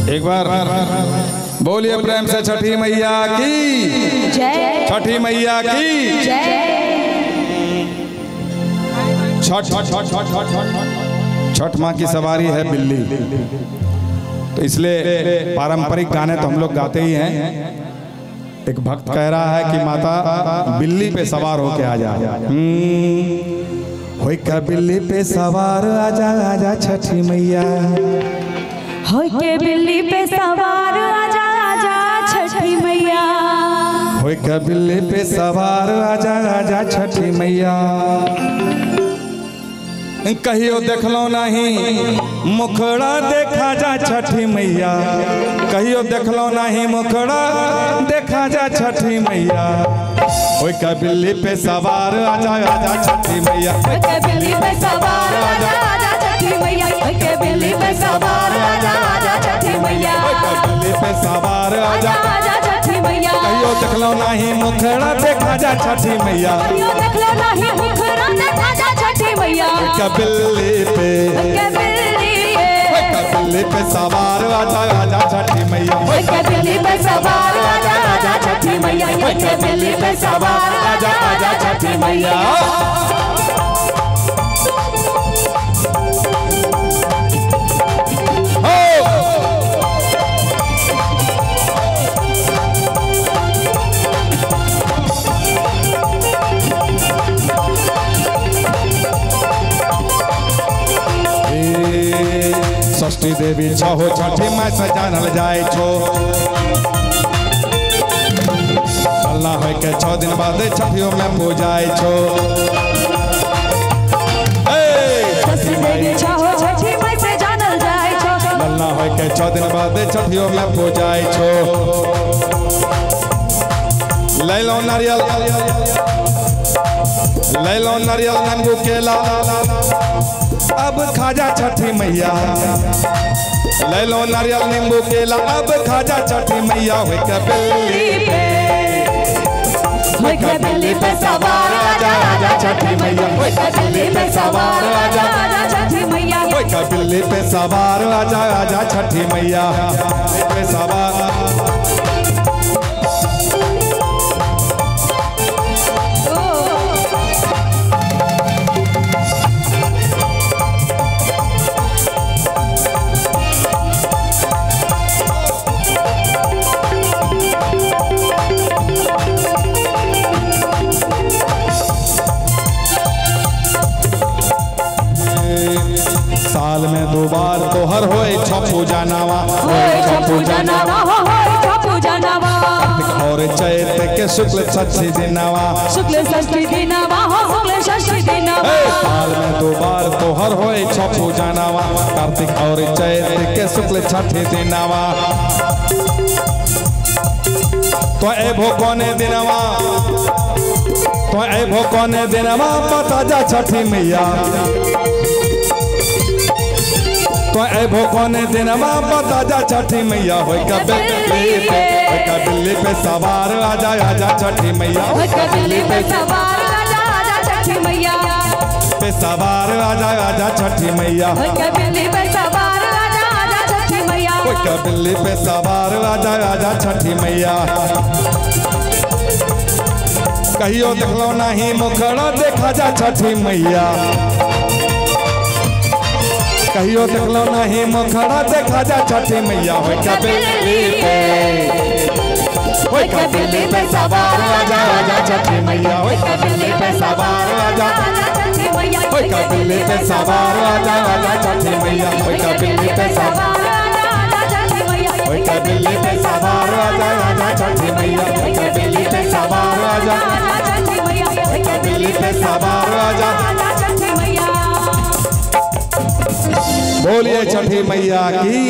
एक बार बोलिए प्रेम से छठी मैया की जय। छठी मैया की जय। छठ माँ की सवारी है बिल्ली, तो इसलिए पारंपरिक गाने तो हम लोग गाते ही हैं। एक भक्त कह रहा है कि माता बिल्ली पे सवार होके आ जा। होई का बिल्ली पे सवार आजा आजा छठी मैया, होई के बिल्ली पे सवार आजा आजा छठी मैया, होई का बिल्ली पे सवार आजा आजा छठी मैया। कहियो देखलो नहीं मुखड़ा देखा जा छठी मैया, कहियो देखलो नहीं मुखड़ा देखा जा छठी मैया। होई का बिल्ली पे सवार आजा आजा छठी मैया, होई के बिल्ली पे सवार आजा आजा छठी मैया, होई के बिल्ली पे सवार आजा आजा छठी मैया, होई का बिल्ली पे सवार आजा आजा छठी मैया। कहियो देखलो नहीं मुखड़ा देखा जा छठी मैया, कहियो देखलो नहीं मुखड़ा देखा जा छठी मैया। होई का बिल्ली पे बिल्ली पे सवार आजा आजा छठी मैया, होई के बिल्ली पे सवार आजा आजा छठी मैया, होई के बिल्ली पे सवार आजा आजा छठी मैया। षष्ठी देवी छहो छठी माई से जानल जाए छो, चलना है के 6 दिन बाद छठियों में पूजाए छो। षष्ठी देवी छहो छठी माई से जानल जाए छो, चलना है के 6 दिन बाद छठियों में पूजाए छो। ले लो नारियल नींबू केला अब खाजा छठी मैया, ले लो नारियल नींबू केला अब खाजा छठी मैया। होई के बिल्ली पे, होई के बिल्ली पे सवार आजा आजा छठी मैया, होई के बिल्ली पे सवार आजा आजा छठी मैया, होई के बिल्ली पे सवार आजा आजा छठी मैया। पे सवार साल में 2 बार तोहर होए छपू जनावा, होए छपू जनावा, होए छपू जनावा, और चैत के शुक्ल षष्ठी दिनवा, शुक्ल षष्ठी दिनवा, शुक्ल षष्ठी दिनवा। साल में 2 बार तोहर होए छपू जनावा, कार्तिक और चैत के शुक्ल षष्ठी दिनवा। तो ए भोकोने दिनवा, तो ए भोकोने दिनवा बता जा छठी मैया, तो ए भोकोने दिनवा बता जा छठी मैया। होई का बिल्ली पे सवार आजा आजा छठी मैया, होई के बिल्ली पे सवार आजा आजा छठी मैया, पे सवार आजा आजा छठी मैया, होई के बिल्ली पे सवार आजा आजा छठी मैया, होई का बिल्ली पे सवार आजा आजा छठी मैया। कहियो देखलो नहीं मुखड़ा देखा जा छठी मैया, कहियो देखलो नहीं मुखड़ा देखा जा छठी मैया। होई का बिल्ली पे, होई का बिल्ली पे सवार आजा आजा छठी मैया, होई का बिल्ली पे सवार आजा, होई का बिल्ली पे सवार आजा आजा छठी मैया, होई का बिल्ली पे सवार, होई का बिल्ली पे सवार आजा आजा छठी मैया, होई का बिल्ली पे सवार आजा, होई का बिल्ली पे सवार आजा। बोलिए छठी मैया की।